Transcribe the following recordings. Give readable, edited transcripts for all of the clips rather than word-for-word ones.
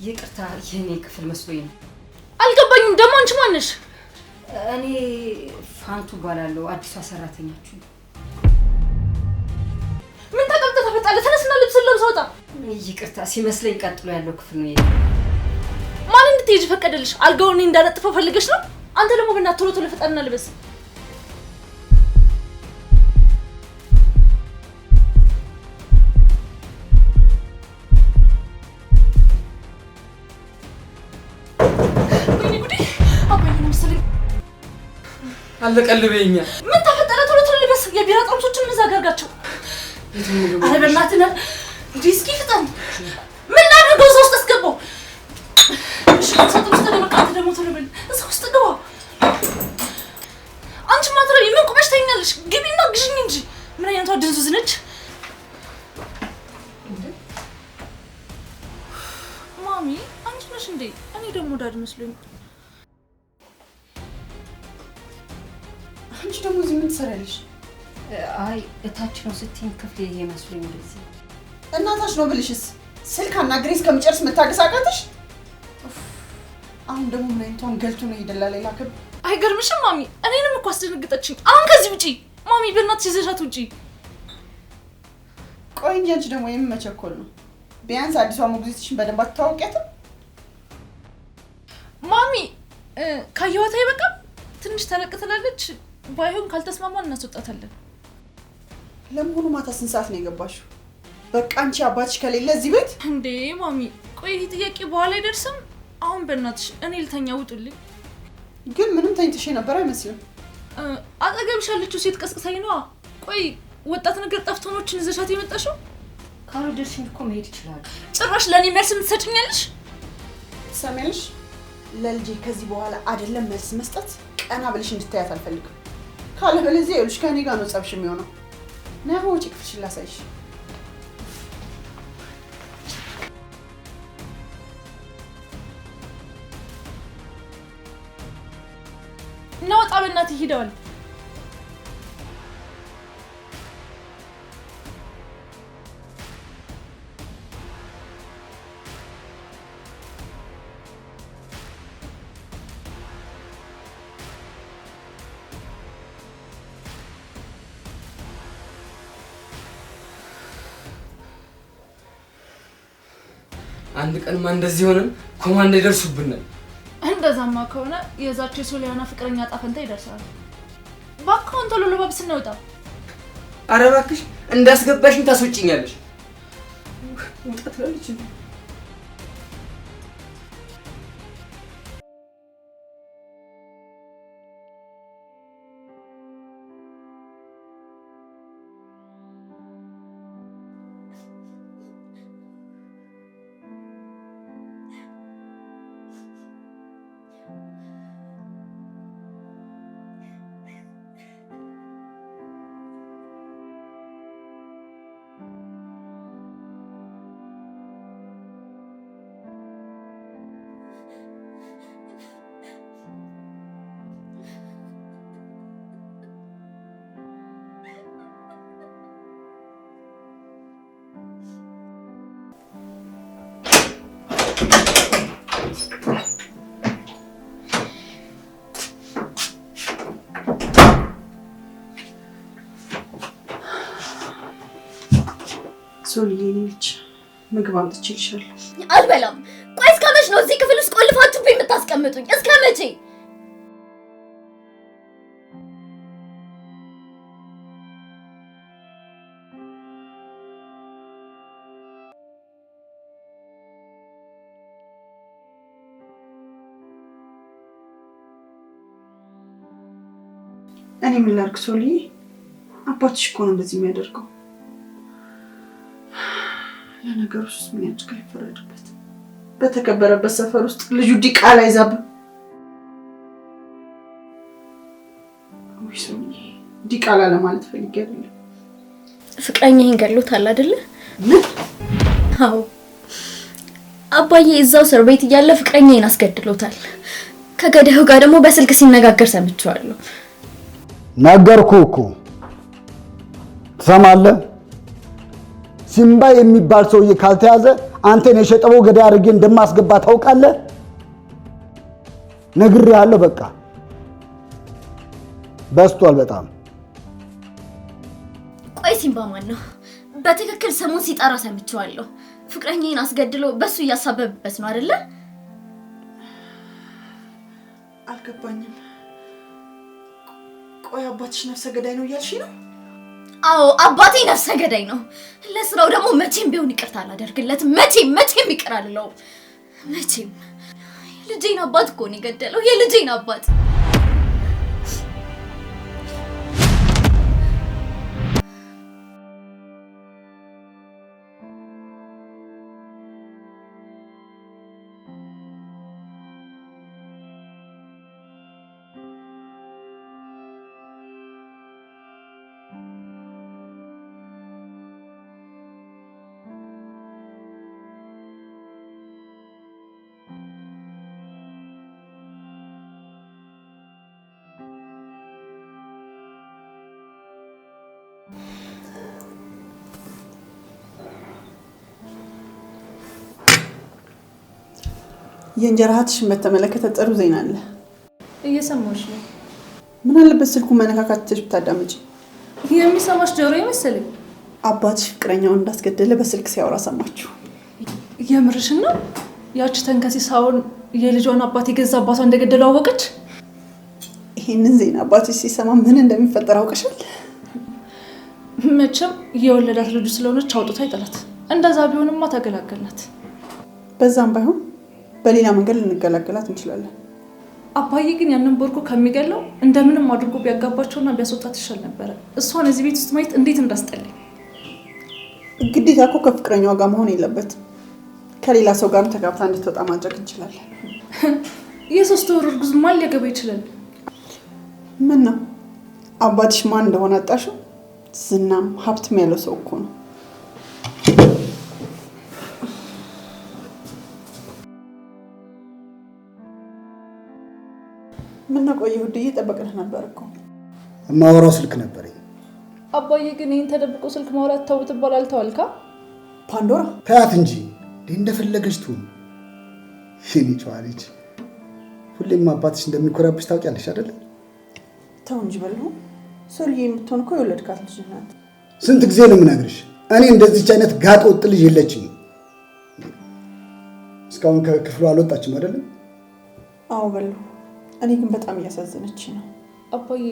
ይቅርታ የኔ ክፍል መስሎኝ ነው። አልገባኝም። ደግሞ አንቺ ማን ነሽ? እኔ ፋንቱ ባላለው አዲሷ ሰራተኛችሁ። ምን ተቀምጠህ ተፈጣለህ? ተነስና ልብስ ለብሰህ ወጣ። ይቅርታ ሲመስለኝ ቀጥሎ ያለው ክፍል ነው። ማን እንድትሄጂ ፈቀደልሽ? አልጋውን እንዳነጥፈው ፈልገሽ ነው? አንተ ደግሞ በእናትህ ቶሎ ቶሎ ፈጣንና ልበስ። አለቀልበኛ ምን ተፈጠረ? ቶሎ ቶሎ ልበስ። የቢራ ጠርሙሶችን ምን ዛጋርጋቸው? አረ በእናትህ ነው ዲስኪ ፍጠን። ምን ላድርገው? እዛ ውስጥ አስገባው። እሺ ሳጥን ውስጥ ለመቃት ደግሞ ቶሎ በል። እዛ ውስጥ ግባ። አንቺ ማትረቢ ምን ቁመሽ ተኛለሽ? ግቢና ግዢኝ እንጂ። ምን አይነቷ ድንዙዝ ነች? ማሚ አንቺ ነሽ እንዴ? እኔ ደግሞ ዳድ መስሎኝ። አንቺ ደግሞ እዚህ ምን ትሰሪያለሽ? አይ እታች ነው ስትይኝ ክፍሌ ይመስሉኝ እንደዚህ። እናታሽ ነው ብልሽስ ስልክ አናግሬ እስከምጨርስ መታገስ አቃተሽ? አሁን ደግሞ ምን አይነቷን ገልቱ ነው ይደላ ሌላ ከብ አይገርምሽም ማሚ? እኔንም እኮ አስደነግጠችኝ። አሁን ከዚህ ውጪ ማሚ በእናትሽ ይዘሻት ውጪ። ቆይ እንጂ አንቺ ደግሞ የምመቸኮል ነው። ቢያንስ አዲሷ ሞግዚትሽን በደንብ አትታወቂያትም? ማሚ ካየኋት አይበቃም? ትንሽ ተለቅ ትላለች። ባይሆን ካልተስማማን እናስወጣታለን። ለመሆኑ ማታ ስንት ሰዓት ነው የገባሽው? በቃ አንቺ አባትሽ ከሌለ እዚህ ቤት እንዴ? ማሚ ቆይ ይሄ ጥያቄ በኋላ አይደርስም? አሁን በእናትሽ እኔ ልተኛ፣ ውጡልኝ። ግን ምንም ተኝተሽ ነበር አይመስልም። አጠገብሽ ያለችው ሴት ቀስቅሳኝ ነዋ። ቆይ ወጣት ነገር ጠፍቶ ነው ይዘሻት የመጣሽው? ካልወደድሽኝ እኮ መሄድ ይችላል። ጭራሽ ለኔ መልስ የምትሰጭኛለሽ? ትሰሚያለሽ? ለልጄ ከዚህ በኋላ አይደለም መልስ መስጠት፣ ቀና ብለሽ እንድታያት አልፈልግም። ካለበለዚያ ይኸውልሽ ከኔ ጋር ነው ጸብሽ የሚሆነው። ነይ ውጪ፣ ክፍልሽን ላሳይሽ። ናውጣ በእናትህ ሂደዋል። አንድ ቀንማ እንደዚህ ሆነን ኮማንዶ ይደርሱብናል። እንደዛማ ከሆነ የዛች የሶሊያና ፍቅረኛ ጣፈንታ ይደርሳል። ባካውን ቶሎ ለባብስ እናውጣ። ኧረ እባክሽ እንዳስገባሽኝ ታስወጪኛለሽ። ወጣትላለች እንዴ? ሶልዬ ነች ምግብ አምጥቼልሻለሁ። አልበላም። ቆይ እስከ መቼ ነው እዚህ ክፍል ውስጥ ቆልፋችሁብኝ የምታስቀምጡኝ? እስከ መቼ? እኔ ምን ላድርግ ሶልዬ? አባትሽ እኮ ነው እንደዚህ የሚያደርገው። ለነገሩ እሱስ ምን ያድርጋል? ይፈረድበት። በተከበረበት ሰፈር ውስጥ ልጁ ዲቃላ ይዛብህ። ወይ ሶልዬ፣ ዲቃላ ለማለት ፈልጌ አይደለም። ፍቅረኛዬን ገሎታል አይደለ? ምን? አዎ አባዬ እዛው እስር ቤት እያለ ፍቅረኛዬን አስገድሎታል። ከገዳዩ ጋር ደግሞ በስልክ ሲነጋገር ሰምቼዋለሁ። ነገርኩህ እኮ ትሰማለህ? ሲምባ የሚባል ሰውዬ ካልተያዘ አንተን የሸጠበው ገዳይ አድርጌ እንደማስገባ ታውቃለህ? ነግሬሃለሁ። በቃ በስቷል በጣም። ቆይ ሲምባ ማን ነው? በትክክል ስሙን ሲጠራ ሰምቼዋለሁ። ፍቅረኛዬን አስገድሎ በሱ እያሳበበበት ነው አይደለ? አልገባኝም። ቆይ አባትሽ ነፍሰ ገዳይ ነው እያልሽ ነው? አዎ አባቴ ነፍሰ ገዳይ ነው። ለስራው ደግሞ መቼም ቢሆን ይቅርታ አላደርግለትም። መቼም ይቅር አልለውም። መቼም የልጄን አባት እኮ ነው የገደለው። የልጄን አባት። የእንጀራ እህትሽን በተመለከተ ጥሩ ዜና አለ። እየሰማሽ ነው? ምን አለበት ስልኩን መነካካትሽ ብታዳምጪ? የሚሰማሽ ጆሮ ይመስልኝ። አባትሽ ፍቅረኛውን እንዳስገደለ በስልክ ሲያወራ ሰማችሁ። የምርሽን ነው? ያቺ ተንከሲሳውን የልጇን አባት የገዛ አባቷ እንደገደለው አወቀች? ይሄንን ዜና አባትሽ ሲሰማ ምን እንደሚፈጠር አውቀሻል? መቼም የወለዳት ልጁ ስለሆነች አውጥታ ይጠላት። እንደዛ ቢሆንማ ተገላገልናት። በዛም ባይሆን በሌላ መንገድ ልንገላገላት እንችላለን። አባዬ ግን ያንን ቦርኮ ከሚገለው እንደምንም አድርጎ ቢያጋባቸውና ቢያስወጣት ይሻል ነበረ። እሷን እዚህ ቤት ውስጥ ማየት እንዴት እንዳስጠላኝ። ግዴታ እኮ ከፍቅረኛዋ ጋር መሆን የለበትም። ከሌላ ሰው ጋርም ተጋብታ እንድትወጣ ማድረግ እንችላለን። የ3 ወር እርጉዝ ማን ሊያገባ ይችላል? ምን ነው አባትሽ ማን እንደሆነ አጣሽው? ዝናም ሀብትም ያለው ሰው እኮ ነው። ምን ነው ቆይ ውድዬ፣ ጠበቅንህ ነበር እኮ። የማወራው ስልክ ነበረኝ። አባዬ ግን ይሄን ተደብቆ ስልክ ማውራት ተው ብትባል አልተዋልካ? ፓንዶራ ታያት እንጂ እንደፈለገች ትሁን። የኔ ጨዋ ልጅ፣ ሁሌም አባትሽ እንደሚኮራብሽ ታውቂያለሽ አይደል? ተው እንጂ በለው። ሶሪዬ የምትሆን እኮ የወለድካት ልጅ ናት። ስንት ጊዜ ነው የምነግርሽ? እኔ እንደዚህች አይነት ጋጥ ወጥ ልጅ የለችኝ። እስካሁን ከክፍሉ አልወጣችም አይደል? አዎ በለው። እኔ ግን በጣም እያሳዘነች ነው። አባዬ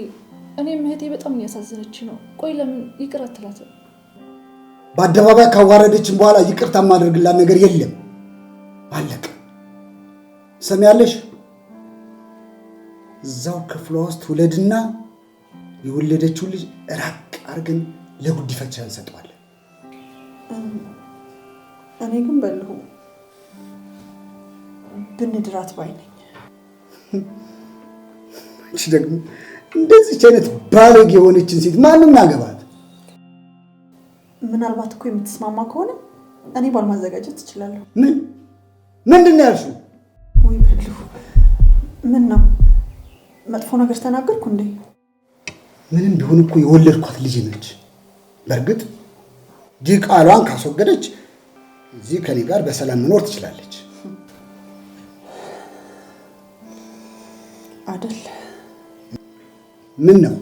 እኔም እህቴ በጣም እያሳዘነች ነው። ቆይ ለምን ይቅር አትላትም? በአደባባይ ካዋረደችን በኋላ ይቅርታ ማድረግላት ነገር የለም። አለቀ። ሰሚያለሽ? እዛው ክፍሏ ውስጥ ውለድና የወለደችው ልጅ ራቅ አድርገን ለጉዲፈቻ እንሰጠዋለን። እኔ ግን በልሁ ብንድራት ባይ ነኝ። እሺ ደግሞ እንደዚህ አይነት ባለጌ የሆነችን ሴት ማንም ያገባት? ምናልባት እኮ የምትስማማ ከሆነ እኔ ባል ማዘጋጀት እችላለሁ። ምንድን ነው ያልሽው? ወይ በልሁ፣ ምን ነው መጥፎ ነገር ተናገርኩ እንዴ? ምንም ቢሆን እኮ የወለድኳት ልጅ ነች። በእርግጥ ዲቃሏን ካስወገደች እዚህ ከኔ ጋር በሰላም መኖር ትችላለች አይደል? ምን ነው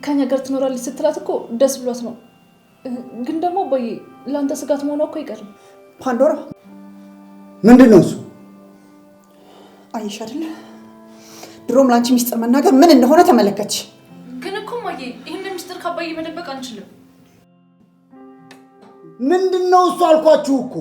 ከኛ ጋር ትኖራለች ስትላት እኮ ደስ ብሏት ነው። ግን ደግሞ አባዬ ለአንተ ስጋት መሆኗ እኮ አይቀርም። ፓንዶራ ምንድን ነው እሱ? አየሽ አይደል? ድሮም ላንቺ ሚስጥር መናገር ምን እንደሆነ ተመለከትሽ። ግን እኮ ማዬ ይሄን ሚስጥር ከአባዬ መደበቅ አንችልም። ምንድን ነው እሱ አልኳችሁ እኮ።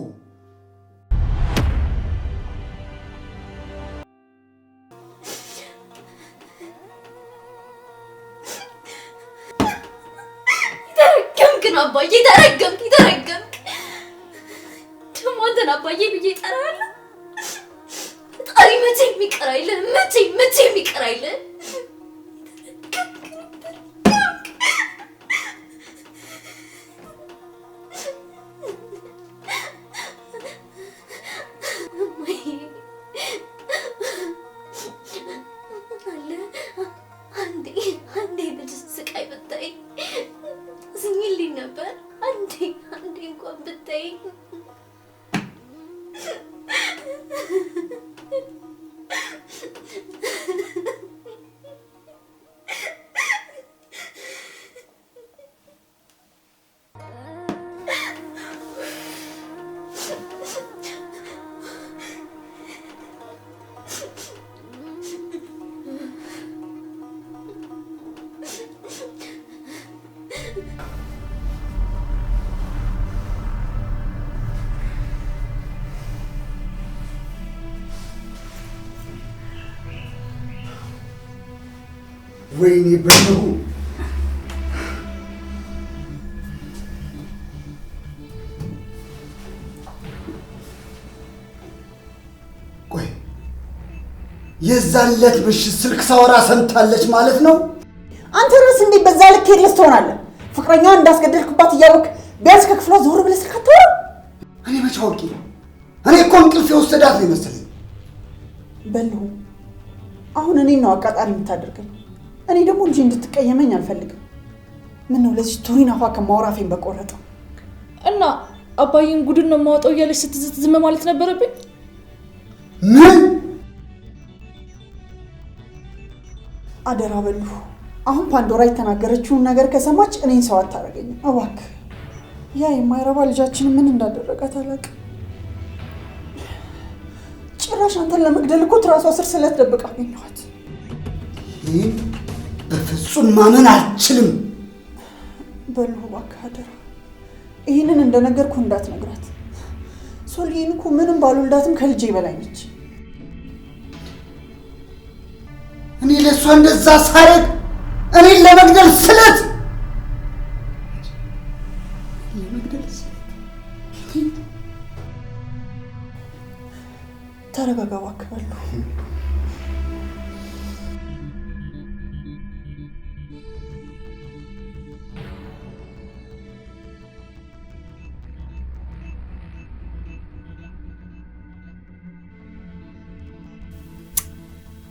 አባዬ ተረገምክ። ደግሞ አንተን አባዬ ብዬ እጠራለሁ። ጣሪ መቼም ይቅር አይልም። መቼም ይቅር አይልም። አንዴ ስቃይ ብታይ ዝኝልኝ ነበር። አንዴ እንኳን ብታይ ወይኔ በሉ ቆይ የዛን ዕለት ምሽት ስልክ ሳወራ ሰምታለች ማለት ነው? አንተ ራስህ እንዴት በዛ ልክ ኬርለስ ትሆናለህ? ፍቅረኛዋን እንዳስገደልክባት እያወቅህ ቢያንስ ከክፍሏ ዞር ብለህ ስልክ አታወራም? እኔ መቼ አውቄ? እኔ እኮ እንቅልፍ የወሰዳት ነው የመሰለኝ። በልሁ አሁን እኔን ነው አቃጣሪ የምታደርገኝ። እኔ ደግሞ ልጅ እንድትቀየመኝ አልፈልግም። ምን ነው ለዚህ ቱሪን አፏ ከማውራፌን በቆረጠው እና አባዬን ጉድን ነው የማወጣው እያለች ስትዝት ዝም ማለት ነበረብኝ? ምን አደራ በልሁ። አሁን ፓንዶራ የተናገረችውን ነገር ከሰማች እኔን ሰው አታደርገኝም እባክህ። ያ የማይረባ ልጃችንን ምን እንዳደረጋት አላውቅም። ጭራሽ አንተን ለመግደል እኮ ትራሷ ስር ስለት ደብቃ አገኘኋት። ይህን በፍጹም ማመን አልችልም። በልሁ እባክህ አደራ፣ ይህንን እንደነገርኩ እንዳትነግራት። ሶልዬን እኮ ምንም ባልወልዳትም ከልጄ በላይ ነች። እኔ ለእሷ እንደዛ ሳረግ እኔን ለመግደል ስለት ተረጋጋ እባክህ በልሁ።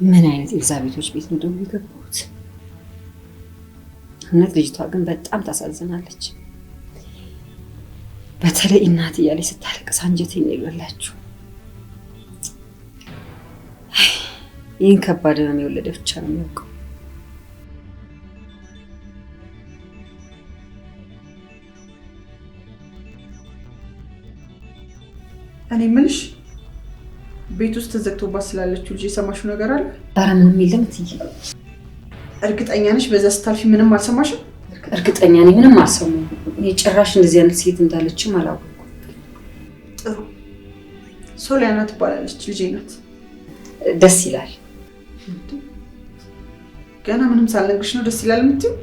ምን አይነት ኤልዛቤቶች ቤት ነው ደግሞ የገባሁት? እውነት ልጅቷ ግን በጣም ታሳዝናለች። በተለይ እናት እያለች ስታለቅስ አንጀቴን ነው የበላችሁ። ይህን ከባድ ህመም የወለደ ብቻ ነው የሚያውቀው። እኔ የምልሽ ቤት ውስጥ ተዘግቶባት ስላለችው ልጅ የሰማሽው ነገር አለ? ኧረ ምንም የለም እትዬ። እርግጠኛ ነሽ በዛ ስታልፊ ምንም አልሰማሽም? እርግጠኛ ነኝ ምንም አልሰማሁም። እኔ ጭራሽ እንደዚህ አይነት ሴት እንዳለችም አላወኩም። ጥሩ። ሶሊያና ትባላለች፣ ልጄ ናት። ደስ ይላል። ገና ምንም ሳልነግርሽ ነው ደስ ይላል የምትይው?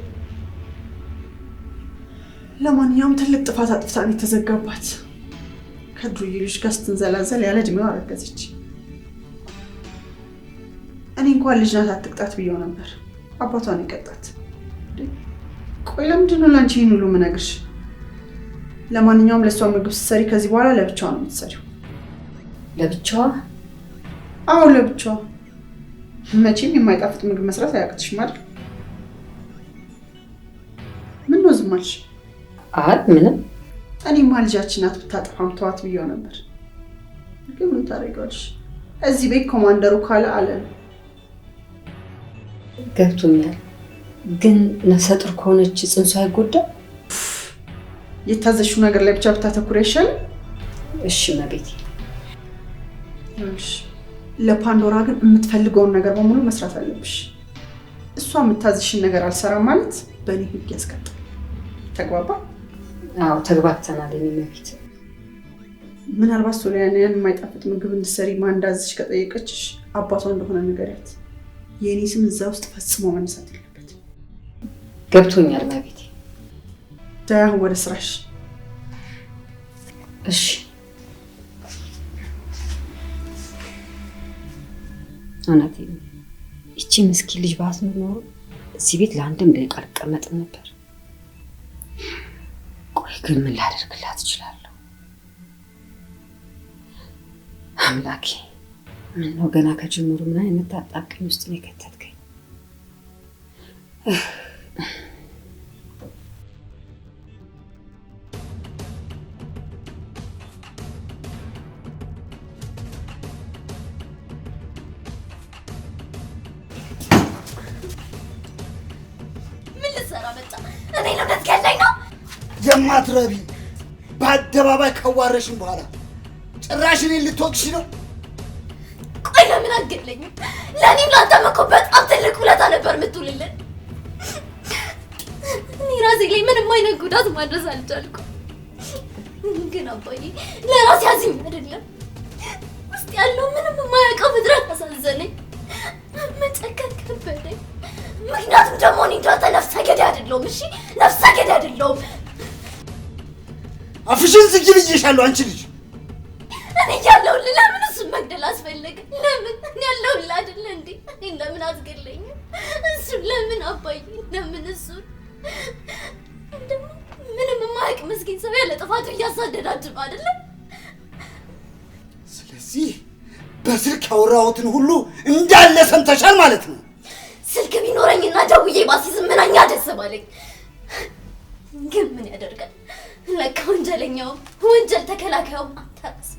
ለማንኛውም ትልቅ ጥፋት አጥፍታ ነው የተዘጋባት። ከዱርዬ ልጅ ጋር ስትንዘላዘል ያለ እድሜዋ አረገዘች። እኔ እንኳን ልጅ ናት አትቅጣት ብየው ነበር። አባቷን የቀጣት። ቆይ ለምንድን ነው ለአንቺ ይህን ሁሉ የምነግርሽ? ለማንኛውም ለእሷ ምግብ ስትሰሪ ከዚህ በኋላ ለብቻዋ ነው የምትሰሪው። ለብቻዋ? አዎ ለብቻዋ። መቼም የማይጣፍጥ ምግብ መስራት አያቅትሽም አይደል? ምን ነው ዝም አልሽ? አይ ምንም። እኔማ ልጃችን ናት ብታጠፋም ተዋት ብየው ነበር። ግን ምን ታደርጊዋለሽ? እዚህ ቤት ኮማንደሩ ካለ አለ ነው። ገብቶኛል። ግን ነፍሰ ጡር ከሆነች ጽንሷ አይጎዳም? የታዘሽው ነገር ላይ ብቻ ብታተኩሪ አይሻልም? እሺ መቤቴ። እሺ ለፓንዶራ ግን የምትፈልገውን ነገር በሙሉ መስራት አለብሽ። እሷ የምታዝሽን ነገር አልሰራም ማለት በእኔ ህግ ያስቀጣል። ተግባባ? አዎ ተግባብተናል። እኔ መቤት ምናልባት ሶሊያና ያን የማይጣፍጥ ምግብ እንድትሰሪ ማን እንዳዘዝሽ ከጠየቀችሽ አባቷ እንደሆነ ንገሪያት። የእኔ ስም እዛ ውስጥ ፈጽሞ መነሳት የለበትም። ገብቶኛል መቤቴ። ዳያ ወደ ስራሽ። እሺ እውነቴን ነው። ይቺ ምስኪን ልጅ ባትኖር ኖሮ እዚህ ቤት ለአንድም ደቂቃ አልቀመጥም ነበር። ቆይ ግን ምን ላደርግላት እችላለሁ? አምላኬ ምን ነው ገና ከጅምሩ ምን አይነት አጣብቂኝ ውስጥ ነው የከተትከኝ? ምን ልትሰራ መጣ? እኔ ነው ልትገለኝ ነው? የማትረቢ በአደባባይ ካዋረሽን በኋላ ጭራሽ እኔን ልትወቅሽ ነው? ቆይ ለምን አትገለኝም? ለእኔም ላንተም እኮ በጣም ትልቅ ውለታ ነበር የምትውልልን። እኔ ራሴ ላይ ምንም አይነት ጉዳት ማድረስ አልቻልኩም። ግን አባዬ ለራሴ አዝኝ አይደለም ውስጥ ያለው ምንም የማያውቀው ፍጥረት አሳዘነኝ፣ መጨከን ከበደኝ። ምክንያቱም ደግሞ እኔ እንዳንተ ነፍሰ ገዳይ አይደለሁም። እሺ ነፍሰ ገዳይ አይደለሁም። አፍሽን ዝጊ ብዬሻለሁ አንቺ ልጅ። እኔ ያለሁልህ ለምን እሱን መግደል አስፈለገ? ለምን እኔ ያለሁልህ አይደለ እንዴ? እኔ ለምን አትገለኝም? እሱን ለምን አባዬ? ለምን እሱን ደግሞ ምንም የማያውቅ ምስኪን ሰው ያለ ጥፋቱ እያሳደዳችሁ ነው አይደለ? ስለዚህ በስልክ ያወራሁትን ሁሉ እንዳለ ሰምተሻል ማለት ነው። ስልክ ቢኖረኝና ደውዬ ባሲዝ ምንኛ ደስ ባለኝ። ግን ምን ያደርጋል ለካ ወንጀለኛው ወንጀል ተከላካዩ አንተ ራስህ።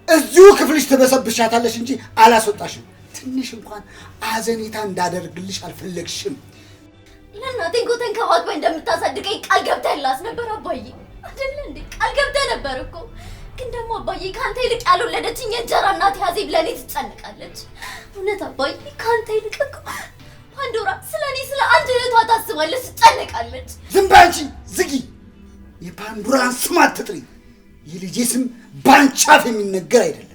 እዚሁ ክፍልሽ ተበሰብሻታለሽ እንጂ አላስወጣሽም። ትንሽ እንኳን አዘኔታ እንዳደርግልሽ አልፈለግሽም። ለእናቴ እኮ ተንከባክበህ እንደምታሳድገኝ ቃል ገብተህላት ነበር አባዬ አይደለ እንዴ? ቃል ገብተህ ነበር እኮ። ግን ደግሞ አባዬ ከአንተ ይልቅ ያልወለደችኝ የእንጀራ እናቴ አዜብ ለእኔ ትጨነቃለች። እውነት አባዬ ከአንተ ይልቅ እኮ ፓንዶራ ስለ እኔ ስለ አንድ እህቷ ታስባለች፣ ትጨነቃለች። ዝም በይ አንቺ ዝጊ። የፓንዶራን ስም አትጥሪ። የልጄ ስም ባንቺ አፍ የሚነገር አይደለም።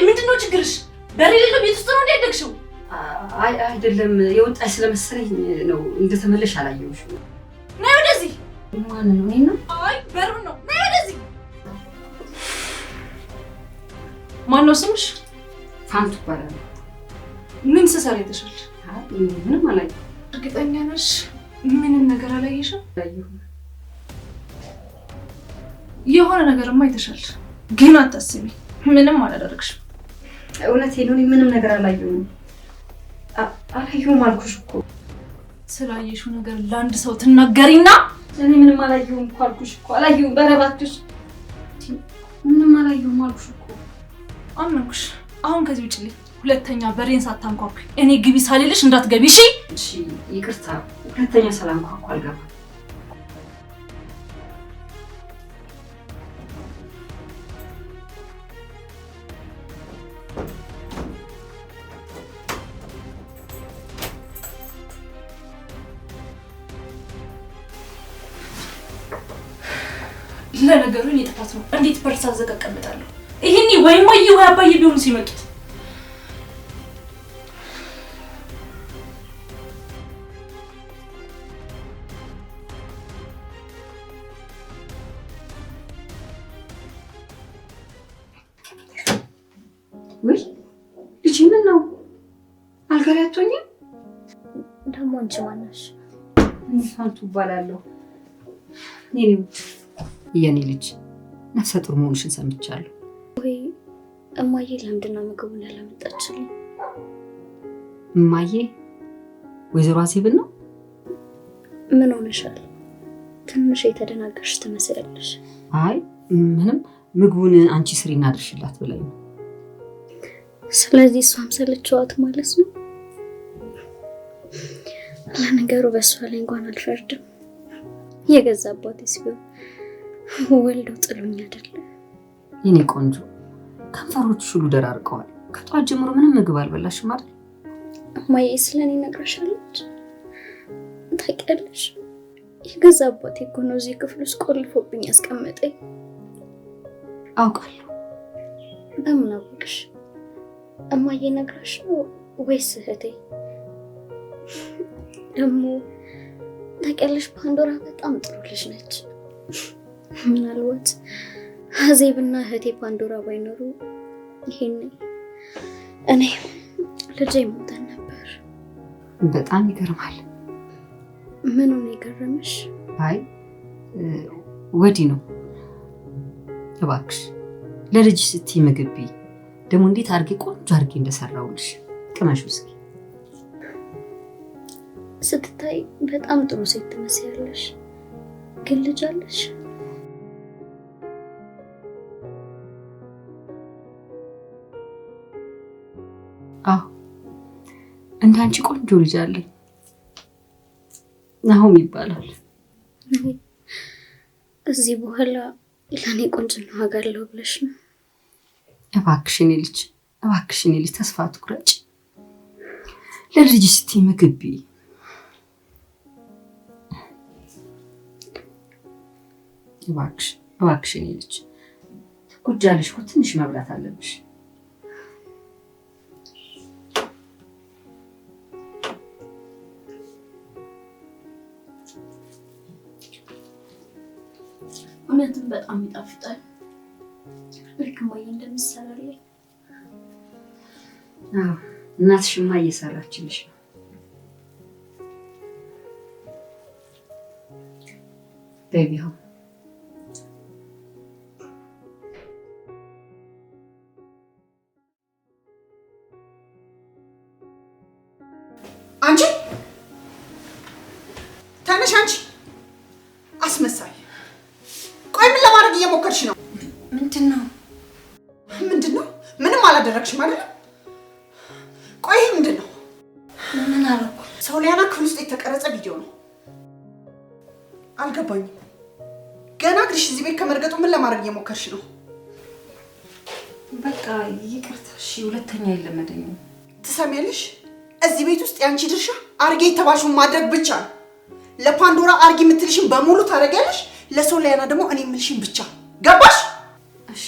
ምንድነው ችግርሽ? በሌሊት ቤት ውስጥ ነው ያደግሽው? አይ አይደለም፣ የወጣሽ ስለመሰለኝ ነው። እንደተመለሽ አላየሁሽም። ነይ ወደዚህ። ማን ነው? እኔ ነው? አይ በሩ ነው። ነይ ወደዚህ። ማን ነው ስምሽ? ፋንቱ እባላለሁ። ምን ስሰራ ይተሻል? ምንም አላየሁም። እርግጠኛ ነሽ? ምንም ነገር አላየሽም? አላየሁም። የሆነ ነገርማ ይተሻል፣ ግን አታስቢ፣ ምንም አላደረግሽም። እውነቴን ነው፣ ምንም ነገር አላየሁም። አላየሁም አልኩሽ እኮ። ስላየሽው ነገር ለአንድ ሰው ትናገሪና እኔ ምንም አላየሁም እኮ አልኩሽ እኮ። አላየሁም፣ በረባትሽ ምንም አላየሁም አልኩሽ እኮ። አመንኩሽ። አሁን ከዚህ ውጭ ሁለተኛ በሬን ሳታንኳኩ እኔ ግቢ ሳልልሽ እንዳትገቢ እሺ? እሺ ይቅርታ፣ ሁለተኛ ሳላንኳኩ አልገባም። ለነገሩ እኔ ጥፋት ነው እንዴት በር ሳዘጋ እቀመጣለሁ? ይሄኔ ወይ ማዬ ወይ አባዬ ቢሆኑ ሲመጡት ወይ ልጅ ምን ነው አልጋ ላይ አትሆኝም? ደግሞ አንቺ ማን ነሽ? እኔ ፋንቱ እባላለሁ። የኔ ልጅ ነፍሰ ጡር መሆንሽን ሰምቻለሁ። ወይ እማዬ ለምንድን ነው ምግቡን ያላመጣችልኝ? እማዬ ወይዘሮ አዜብን ነው? ምን ሆነሻል? ትንሽ የተደናገርሽ ትመስያለሽ። አይ ምንም፣ ምግቡን አንቺ ስሪ እናድርሽላት ብላኝ ነው። ስለዚህ እሷም ሰለቸዋት ማለት ነው። ለነገሩ በእሷ ላይ እንኳን አልፈርድም። የገዛ አባቴስ ቢሆን ወልዶ ጥሎኝ አይደለ? የኔ ቆንጆ ከንፈሮችሽ ሁሉ ደራርቀዋል። ከጧት ጀምሮ ምንም ምግብ አልበላሽም አይደል? እማዬ ስለኔ ነግረሻለች? ታውቂያለሽ? የገዛ አባቴ እኮ ነው እዚህ ክፍል ውስጥ ቆልፎብኝ ያስቀመጠኝ። አውቃለሁ። በምን አወቅሽ? እማዬ ነግራሽ ነው ወይስ እህቴ? ደግሞ ታውቂያለሽ ፓንዶራ በጣም ጥሩ ልጅ ነች። ምናልባት አዜብና እህቴ ፓንዶራ ባይኖሩ ይሄኔ እኔ ልጄ ሞተን ነበር። በጣም ይገርማል። ምኑ ነው የገረመሽ? አይ ወዲህ ነው። እባክሽ ለልጅ ስትይ ምግብ ቢ ደግሞ እንዴት አድርጌ ቆንጆ አድርጌ እንደሰራውልሽ ቅመሹ እስኪ። ስትታይ በጣም ጥሩ ሴት ትመስያለሽ። ግን ልጅ አለሽ? አዎ እንዳንቺ ቆንጆ ልጅ አለኝ። ናሆም ይባላል። እዚህ በኋላ ለኔ ቆንጆና ዋጋ አለው ብለሽ ነው? እባክሽ የኔ ልጅ ተስፋ አትቁረጭ። ለልጅ እስቲ ምግብ ብይ። እባክሽ የኔ ልጅ ትጎጃለሽ እኮ ትንሽ መብላት አለብሽ። እውነትም በጣም ይጣፍጣል። ልክ እማዬ እንደምትሰራልኝ። አዎ እናትሽማ እየሰራችልሽ ነው። ቤቢ ሆም አንቺ ተነሽ። አንቺ አስመሳይ! ቆይ ምን ለማድረግ እየሞከርሽ ነው? ምንድነው? ምንም አላደረግሽም አይደል? ቆይ ምንድነው? ምን አደረኩ? ሶሊያና ክፍል ውስጥ የተቀረጸ ቪዲዮ ነው። አልገባኝም። ገና እግርሽ እዚህ ቤት ከመርገጡ ምን ለማድረግ እየሞከርሽ ነው? በቃ ይቅርታ እሺ፣ ሁለተኛ አይለመደኝም። ትሰሚያለሽ? እዚህ ቤት ውስጥ ያንቺ ድርሻ አርጌ የተባልሽውን ማድረግ ብቻ ነው። ለፓንዶራ አርጌ የምትልሽን በሙሉ ታደርጊያለሽ፣ ለሶሊያና ደግሞ እኔ የምልሽን ብቻ። ገባሽ? እሺ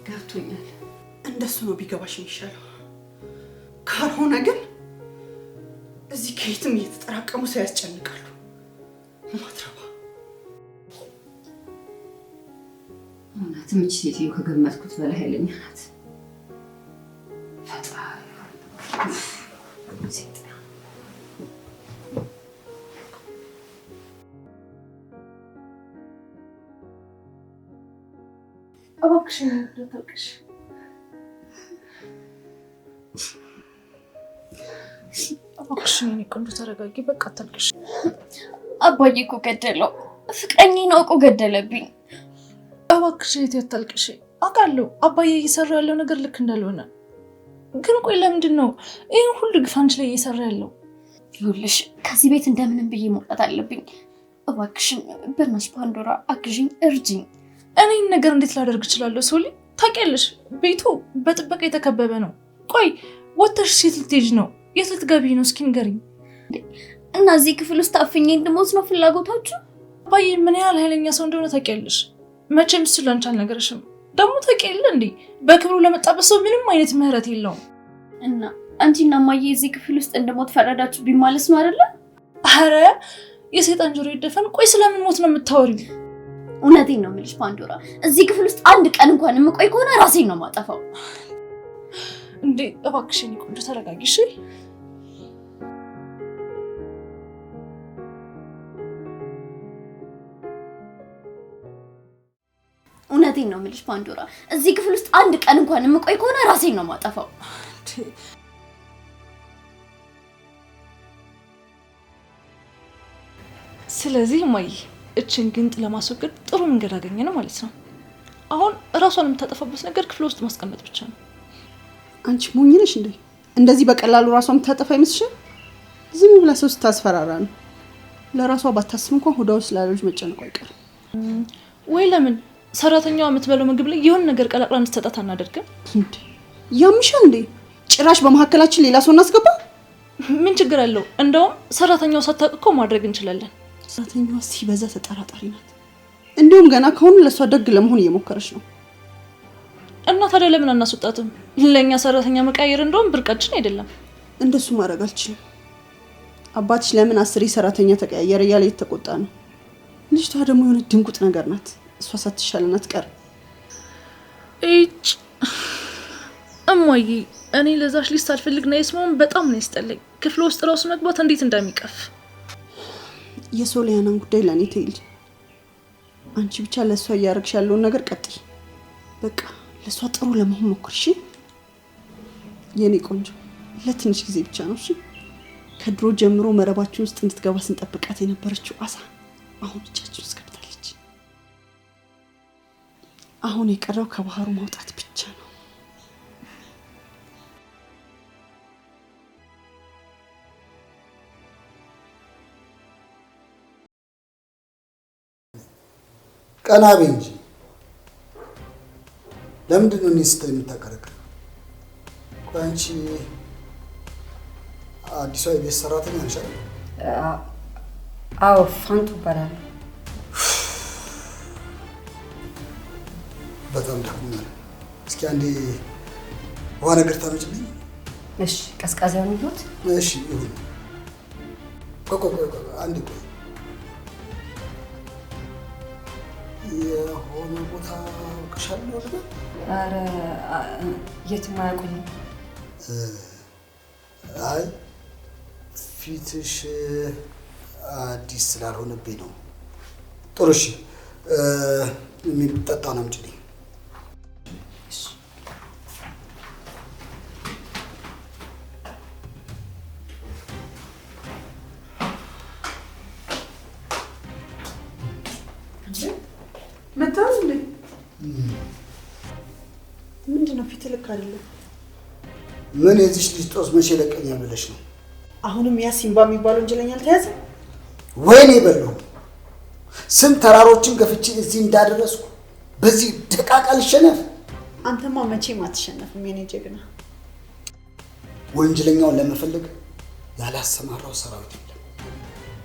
ገብቶኛል። እንደሱ ነው ቢገባሽ የሚሻለው። ካልሆነ ግን እዚህ ከየትም እየተጠራቀሙ ሰው ያስጨንቃሉ። ማትረባ እውነትም እቺ ሴትዮ ከገመትኩት በላይ ኃይለኛ ናት። ፈጣሪ እባክሽን እንዳታልቅሽ። እባክሽን የኔ ቆንጆ ተረጋጊ። በቃ አታልቅሽ። አባዬ እኮ ገደለው። ፍቅረኛዬን አውቆ ገደለብኝ። እባክሽ እህቴ አታልቅሽ። አውቃለሁ አባዬ እየሰራ ያለው ነገር ልክ እንዳልሆነ፣ ግን ቆይ ለምንድን ነው ይህን ሁሉ ግፍ አንቺ ላይ እየሰራ ያለው? ይኸውልሽ ከዚህ ቤት እንደምንም ብዬ መውጣት አለብኝ። እባክሽን በእናትሽ ፓንዶራ አግዥኝ፣ እርጅኝ። እኔን ነገር እንዴት ላደርግ እችላለሁ? ሶሊ ታውቂያለሽ ቤቱ በጥበቃ የተከበበ ነው። ቆይ ወተሽ የት ልትሄጂ ነው? የት ልትገቢ ነው? እስኪ ንገሪኝ። እና እዚህ ክፍል ውስጥ አፍኜ እንድሞት ነው ፍላጎታችሁ? አባዬ ምን ያህል ኃይለኛ ሰው እንደሆነ ታውቂያለሽ። መቼም እሱ ላንቺ አልነገረሽም። ደግሞ ታውቂያለሽ እንዴ በክብሩ ለመጣበት ሰው ምንም አይነት ምህረት የለውም። እና አንቺና ማዬ እዚህ ክፍል ውስጥ እንደሞት ፈረዳችሁ ቢማለስ ነው አይደለ? አረ የሰይጣን ጆሮ ይደፈን። ቆይ ስለምን ሞት ነው የምታወሪው? እውነቴን ነው የምልሽ ፓንዶራ፣ እዚህ ክፍል ውስጥ አንድ ቀን እንኳን የምቆይ ከሆነ ራሴን ነው የማጠፋው። እንዴ እባክሽን ቆንጆ ተረጋጊ እሺ። እውነቴን ነው የምልሽ ፓንዶራ፣ እዚህ ክፍል ውስጥ አንድ ቀን እንኳን የምቆይ ከሆነ ራሴን ነው የማጠፋው። ስለዚህ ማይ እችን ግንጥ ለማስወገድ ጥሩ መንገድ አገኘን ማለት ነው። አሁን እራሷን የምታጠፋበት ነገር ክፍል ውስጥ ማስቀመጥ ብቻ ነው። አንቺ ሞኝ ነሽ እንዴ? እንደዚህ በቀላሉ ራሷን የምታጠፋ ይመስልሻል? ዝም ብላ ሰው ስታስፈራራ ነው። ለራሷ ባታስብ እንኳን ሆዷ ውስጥ ላለች መጨነቁ አይቀርም። ወይ ለምን ሰራተኛዋ የምትበለው ምግብ ላይ የሆነ ነገር ቀላቅላ እንድትሰጣት አናደርግም እንዴ? ያምሻል እንዴ? ጭራሽ በመሀከላችን ሌላ ሰው እናስገባ? ምን ችግር አለው? እንደውም ሰራተኛው ሳታውቅ እኮ ማድረግ እንችላለን። ሰራተኛዋ ሲበዛ ተጠራጣሪ ናት። እንዲሁም ገና ከሆኑ ለሷ ደግ ለመሆን እየሞከረች ነው። እና ታዲያ ለምን አናስወጣትም? ለኛ ሰራተኛ መቀየር እንደውም ብርቃችን አይደለም። እንደሱ ማድረግ አልችልም። አባትሽ ለምን 10 ሰራተኛ ተቀያየረ እያለ እየተቆጣ ነው። ልጅቷ ደግሞ የሆነ ድንጉጥ ነገር ናት። እሷ ሳትሻለን አትቀርም። እጭ እማዬ፣ እኔ ለዛሽ ሊስት አልፈልግ ነው የስማውን በጣም ነው ያስጠላኝ። ክፍል ውስጥ ራሱ መግባት እንዴት እንደሚቀፍ። የሶሊያናን ጉዳይ ለኔ ተይል። አንቺ ብቻ ለሷ እያደረግሽ ያለውን ነገር ቀጥይ። በቃ ለሷ ጥሩ ለመሆን ሞክሪ እሺ? የኔ ቆንጆ ለትንሽ ጊዜ ብቻ ነው እሺ። ከድሮ ጀምሮ መረባችን ውስጥ እንድትገባ ስንጠብቃት የነበረችው አሳ አሁን እጃችን ውስጥ ገብታለች። አሁን የቀረው ከባህሩ ማውጣት ብቻ ነው። ቀና በይ እንጂ ለምንድን ነው እኔ ስትል የምታቀረቅረው? ቆይ አንቺ አዲሷ የቤት ሰራተኛ ነሽ አይደል? አዎ ፋንቱ እባላለሁ። በጣም ደክሞኛል። እስኪ አንዴ ውሃ ነገር ታመጭልኝ? እሺ ቀዝቃዛ ነው ይሁት? እሺ ይሁን። ቆይ አንዴ ቆይ። የሆነ ቦታ አውቅሻለሁ አይደል? ኧረ የትም አያውቁኝም። አይ ፊትሽ አዲስ ስላልሆነብኝ ነው። ጥሩ እሺ፣ የሚጠጣ ነው አምጪልኝ። መጣሁ እንዴ? ምንድነው ፊት ልክ አይደለም? ምን የዚች ልጅ ጦስ መቼ ለቀኛል ብለሽ ነው? አሁንም ያ ሲምባ የሚባለው ወንጀለኛ አልተያዘም? ወይኔ በለው ስንት ተራሮችን ገፍቼ እዚህ እንዳደረስኩ በዚህ ደቃቃ ልሸነፍ? አንተማ መቼም አትሸነፍም የኔ ጀግና። ወንጀለኛውን ለመፈለግ ያላሰማራው ሰራዊት የለም፣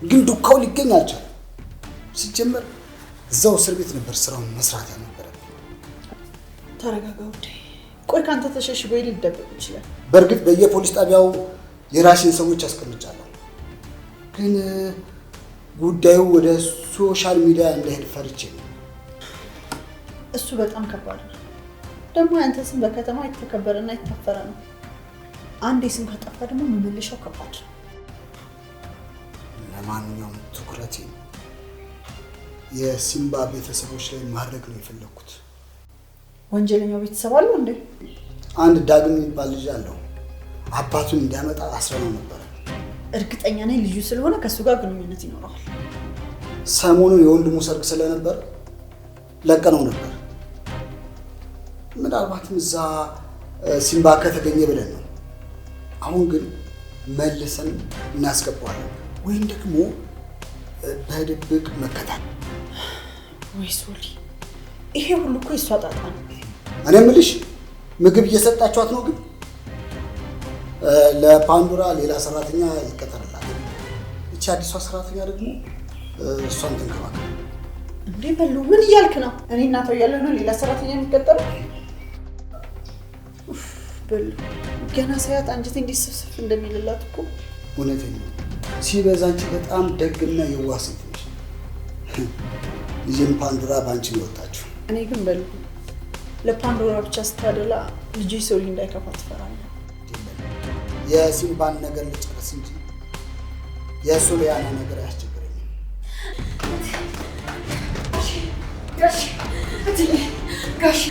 ግን ዱካው ሊገኝ አልቻለም። ሲጀመር እዛው እስር ቤት ነበር ስራውን መስራት ያልነበረብኝ። ተረጋጋ ውዴ። ቆይ ካንተ ተሸሽጎ ሊደበቅ ይችላል። በእርግጥ በየፖሊስ ጣቢያው የራሽን ሰዎች አስቀምጫለሁ፣ ግን ጉዳዩ ወደ ሶሻል ሚዲያ እንዳይሄድ ፈርቼ ነው። እሱ በጣም ከባድ ነው። ደግሞ ያንተ ስም በከተማ የተከበረና የታፈረ ነው። አንዴ ስም ከጠፋ ደግሞ መመለሻው ከባድ ነው። ለማንኛውም ትኩረቴ የሲምባ ቤተሰቦች ላይ ማድረግ ነው የፈለኩት። ወንጀለኛው ቤተሰብ አለው እንዴ? አንድ ዳግም የሚባል ልጅ አለው። አባቱን እንዲያመጣ አስረነው ነበር። እርግጠኛ ነኝ ልጁ ስለሆነ ከሱ ጋር ግንኙነት ይኖረዋል። ሰሞኑን የወንድሙ ሰርግ ስለነበር ለቀነው ነበር። ምናልባትም እዛ ሲምባ ከተገኘ ብለን ነው። አሁን ግን መልሰን እናስገባዋለን ወይም ደግሞ በድብቅ መከታተል። ወይ ሶሊ፣ ይሄ ሁሉ እኮ የሷ ጣጣ ነው። እኔ የምልሽ ምግብ እየሰጣችኋት ነው? ግን ለፓንዶራ ሌላ ሰራተኛ ይቀጠርላል። እቺ አዲሷ ሰራተኛ ደግሞ እሷን ትንከባከብ። እንዴ በሉ ምን እያልክ ነው? እኔ እናቷ እያለሁ ነው ሌላ ሰራተኛ የሚቀጠረው? በሉ ገና ሳያት አንጀቴ እንዴት ስፍስፍ እንደሚልላት እኮ። እውነቴን ነው። ሲበዛ አንቺ በጣም ደግና የዋህ ሴት ነሽ። ልጅም ፓንዶራ በአንቺ ነው የወጣችው። እኔ ግን በሉ ለፓንዶራ ብቻ ስታደላ ልጅ ሶሊ እንዳይከፋ ትፈራለህ። የሲምባን ነገር ልጨርስ እንጂ የሶሊያና ነገር አያስቸግረኝም። ጋሽ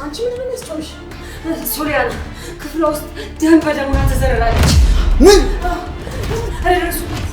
አንቺ ምን ነው ያስጨውሽ? ሶሊያና ክፍሏ ውስጥ ደም በደም ሆና ተዘረራለች። ምን? አደረሱበት